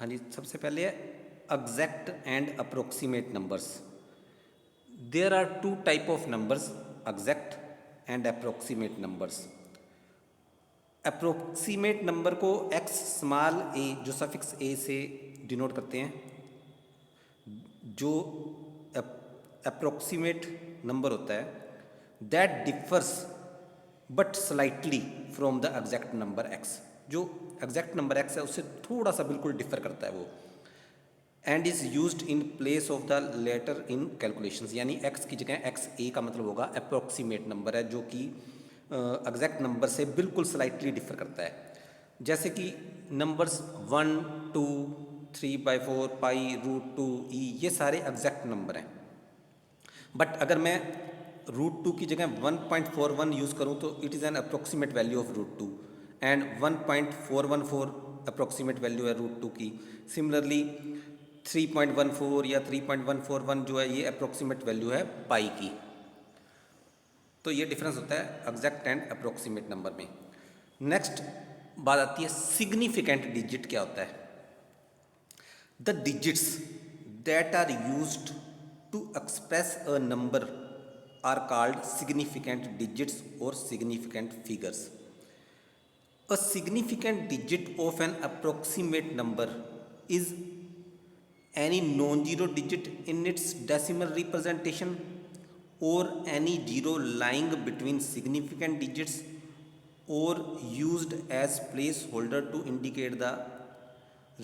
हाँ जी, सबसे पहले है exact and approximate numbers. There are two type of numbers, exact and approximate numbers. Approximate number को x small a जो suffix ए से डिनोट करते हैं। जो अप्रोक्सीमेट नंबर होता है that differs but slightly from the exact number x. जो exact number x है उससे थोड़ा सा बिल्कुल डिफर करता है वो। And is used in place of the latter in calculations, यानी एक्स की जगह एक्स ए का मतलब होगा अप्रोक्सीमेट नंबर है जो कि एग्जैक्ट नंबर से बिल्कुल स्लाइटली डिफर करता है। जैसे कि नंबर्स 1, 2, 3/4, पाई, √2, ई, ये सारे एग्जैक्ट नंबर हैं। बट अगर मैं √2 की जगह 1.41 यूज़ करूँ तो it is an approximate value of √2 and 1.414 approximate value है √2 की। सिमिलरली 3.14 या 3.141 जो है ये अप्रोक्सीमेट वैल्यू है पाई की। तो ये डिफरेंस होता है एग्जैक्ट एंड अप्रोक्सीमेट नंबर में। नेक्स्ट बात आती है सिग्निफिकेंट डिजिट क्या होता है। The digits that are used to express a number are called significant digits or significant figures. A significant digit of an approximate number is any non-zero digit in its decimal representation or any zero lying between significant digits or used as placeholder to indicate the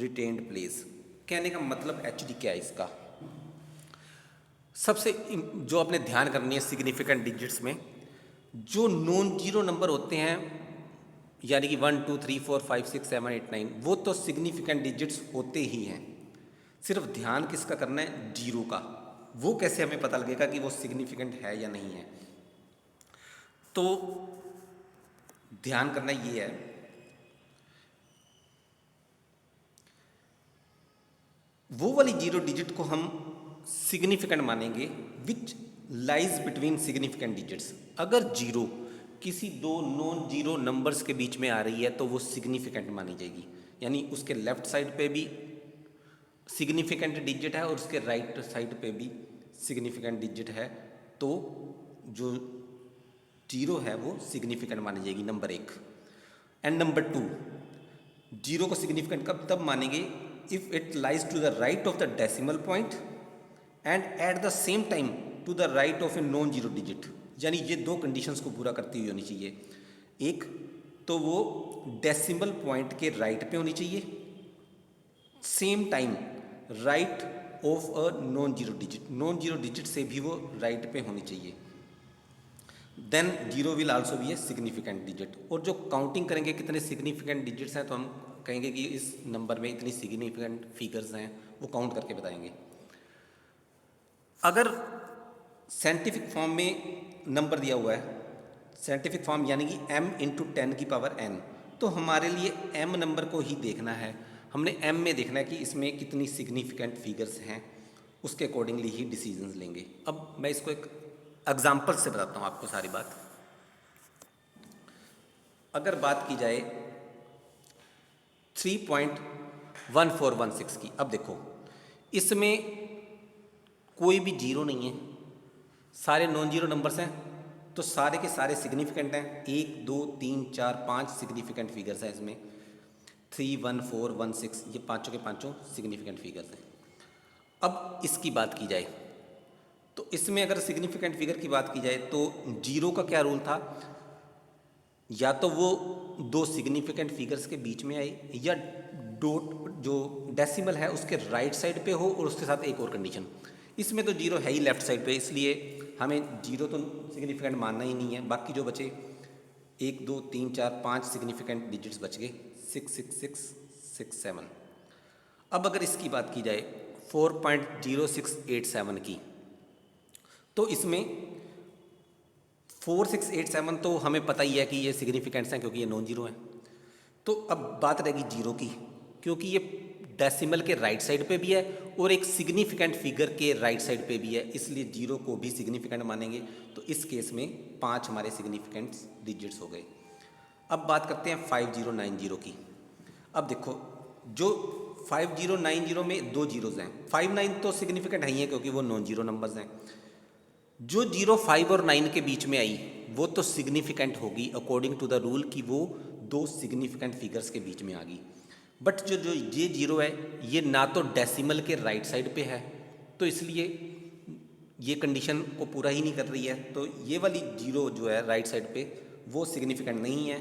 retained place। कहने का मतलब actually क्या है इसका। सबसे जो आपने ध्यान करनी है सिग्निफिकेंट डिजिट्स में, जो नॉन जीरो नंबर होते हैं यानी कि 1, 2, 3, 4, 5, 6, 7, 8, 9 वो तो सिग्निफिकेंट डिजिट्स होते ही हैं। सिर्फ ध्यान किसका करना है, जीरो का। वो कैसे हमें पता लगेगा कि वो सिग्निफिकेंट है या नहीं है। तो ध्यान करना ये है, वो वाली जीरो डिजिट को हम सिग्निफिकेंट मानेंगे which lies between significant digits. अगर जीरो किसी दो नॉन जीरो नंबर्स के बीच में आ रही है तो वो सिग्निफिकेंट मानी जाएगी, यानी उसके लेफ्ट साइड पे भी सिग्निफिकेंट डिजिट है और उसके राइट साइड पे भी सिग्निफिकेंट डिजिट है, तो जो जीरो है वो सिग्निफिकेंट मानी जाएगी, नंबर 1। एंड नंबर 2, जीरो को सिग्निफिकेंट कब तब मानेंगे if it lies to the right of the decimal point and at the same time to the right of a non zero digit. यानी ये दो कंडीशंस को पूरा करती हुई होनी चाहिए। एक तो वो डेसिमल पॉइंट के राइट पे होनी चाहिए, same time right of a non zero digit, non zero digit से भी वो राइट पे होनी चाहिए। Than zero will also be a significant digit. और जो काउंटिंग करेंगे कितने सिग्निफिकेंट डिजिट्स हैं तो हम कहेंगे कि इस नंबर में इतनी सिग्निफिकेंट फिगर्स हैं, वो काउंट करके बताएंगे। अगर साइंटिफिक फॉर्म में नंबर दिया हुआ है, साइंटिफिक फॉर्म यानी कि m×10⁻n, तो हमारे लिए m नंबर को ही देखना है। हमने m में देखना है कि इसमें कितनी सिग्निफिकेंट फिगर्स हैं, उसके अकॉर्डिंगली ही डिसीजंस लेंगे। अब मैं इसको एक एग्जाम्पल से बताता हूँ आपको सारी बात। अगर बात की जाए 3.1416 की, अब देखो इसमें कोई भी जीरो नहीं है, सारे नॉन जीरो नंबर्स हैं, तो सारे के सारे सिग्निफिकेंट हैं। 1, 2, 3, 4, 5 सिग्निफिकेंट फिगर्स हैं इसमें। 3, 1, 4, 1, 6 ये पाँचों के पाँचों सिग्निफिकेंट फिगर्स हैं। अब इसकी बात की जाए तो इसमें अगर सिग्निफिकेंट फिगर की बात की जाए तो जीरो का क्या रूल था, या तो वो दो सिग्निफिकेंट फिगर्स के बीच में आए या डॉट जो डेसिमल है उसके राइट साइड पे हो और उसके साथ एक और कंडीशन। इसमें तो जीरो है ही लेफ्ट साइड पे, इसलिए हमें जीरो तो सिग्निफिकेंट मानना ही नहीं है। बाकी जो बचे 1, 2, 3, 4, 5 सिग्निफिकेंट डिजिट्स बच गए, 6, 6, 6, 6, 7। अब अगर इसकी बात की जाए 4.0687 की, तो इसमें 4687 तो हमें पता ही है कि ये सिग्निफिकेंट्स हैं क्योंकि ये नॉन जीरो हैं। तो अब बात रहेगी जीरो की, क्योंकि ये डेसिमल के राइट साइड पे भी है और एक सिग्निफिकेंट फिगर के राइट साइड पे भी है, इसलिए जीरो को भी सिग्निफिकेंट मानेंगे। तो इस केस में 5 हमारे सिग्निफिकेंट डिजिट्स हो गए। अब बात करते हैं 5090 की। अब देखो जो 5090 में 2 जीरोज़ हैं, 59 तो सिग्निफिकेंट है ही है क्योंकि वो नॉन जीरो नंबर्स हैं। जो जीरो 5 और 9 के बीच में आई वो तो सिग्निफिकेंट होगी अकॉर्डिंग टू द रूल कि वो दो सिग्निफिकेंट फिगर्स के बीच में आ गई। बट जो जो ये जीरो है ये ना तो डेसिमल के राइट साइड पे है, तो इसलिए ये कंडीशन को पूरा ही नहीं कर रही है, तो ये वाली जीरो जो है राइट साइड पे वो सिग्निफिकेंट नहीं है।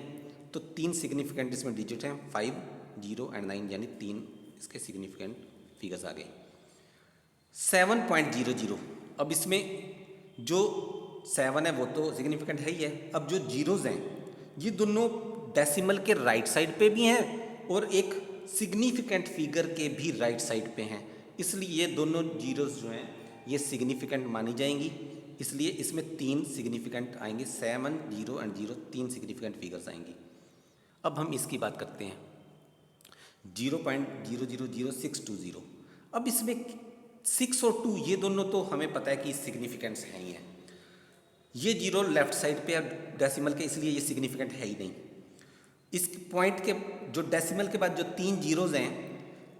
तो तीन सिग्निफिकेंट इसमें डिजिट हैं, 5, 0 एंड 9, यानी तीन इसके सिग्निफिकेंट फिगर्स आ गए। 7.00, अब इसमें जो 7 है वो तो सिग्निफिकेंट है ही है। अब जो जीरोज़ हैं ये दोनों डेसिमल के राइट साइड पे भी हैं और एक सिग्निफिकेंट फिगर के भी राइट साइड पे हैं, इसलिए ये दोनों जीरोज़ जो हैं ये सिग्निफिकेंट मानी जाएंगी। इसलिए इसमें तीन सिग्निफिकेंट आएंगे, 7, 0 एंड 0, तीन सिग्निफिकेंट फिगर्स आएंगी। अब हम इसकी बात करते हैं 0.000620। अब इसमें 6 और 2 ये दोनों तो हमें पता है कि सिग्निफिकेंट्स हैं ही हैं। ये जीरो लेफ्ट साइड पे अब डेसिमल के, इसलिए ये सिग्निफिकेंट है ही नहीं। इस पॉइंट के जो डेसिमल के बाद जो तीन जीरोज़ हैं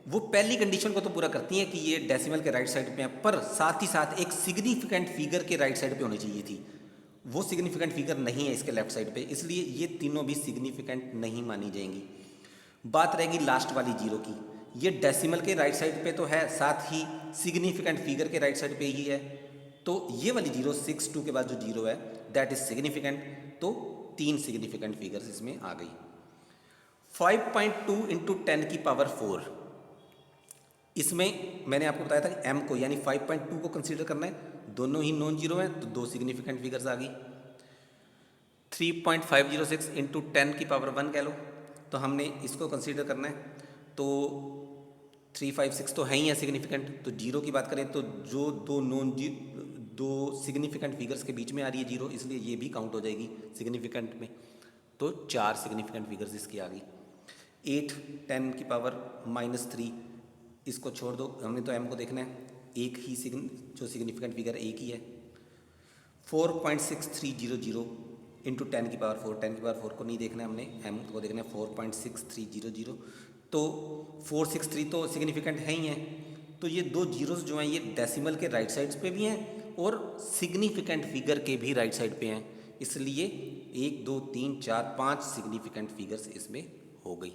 वो पहली कंडीशन को तो पूरा करती हैं कि ये डेसिमल के राइट साइड पे हैं, पर साथ ही साथ एक सिग्निफिकेंट फिगर के राइट साइड पे होनी चाहिए थी। वो सिग्निफिकेंट फिगर नहीं है इसके लेफ्ट साइड पे, इसलिए ये तीनों भी सिग्निफिकेंट नहीं मानी जाएंगी। बात रहेगी लास्ट वाली जीरो की, ये डेसिमल के राइट साइड पे तो है, साथ ही सिग्निफिकेंट फिगर के राइट साइड पे ही है, तो ये वाली जीरो 6, 2 के बाद जो जीरो है दैट इज सिग्निफिकेंट, तो तीन सिग्निफिकेंट फिगर्स इसमें आ गई। 5.2 इंटू 10 की पावर 4, इसमें मैंने आपको बताया था कि m को यानी 5.2 को कंसीडर करना है, दोनों ही नॉन जीरो हैं तो दो सिग्निफिकेंट फिगर्स आ गई। 3.506 इंटू 10 की पावर 1 कह लो, तो हमने इसको कंसीडर करना है, तो 356 तो है ही है सिग्निफिकेंट। तो जीरो की बात करें तो जो दो सिग्निफिकेंट फिगर्स के बीच में आ रही है जीरो, इसलिए ये भी काउंट हो जाएगी सिग्निफिकेंट में, तो चार सिग्निफिकेंट फिगर्स इसकी आ गई। 8, 10 की पावर -3, इसको छोड़ दो, हमने तो m को देखना है, एक ही जो सिग्निफिकेंट फिगर एक ही है। 4.6300 इंटू 10 की पावर 4, 10 की पावर 4 को नहीं देखना है हमने, m को देखना है 4.6300, तो 463 तो सिग्निफिकेंट है ही है। तो ये दो जीरोस जो हैं ये डेसिमल के राइट साइड्स पे भी हैं और सिग्निफिकेंट फिगर के भी राइट साइड पे हैं, इसलिए 1, 2, 3, 4, 5 सिग्निफिकेंट फिगर्स इसमें हो गई।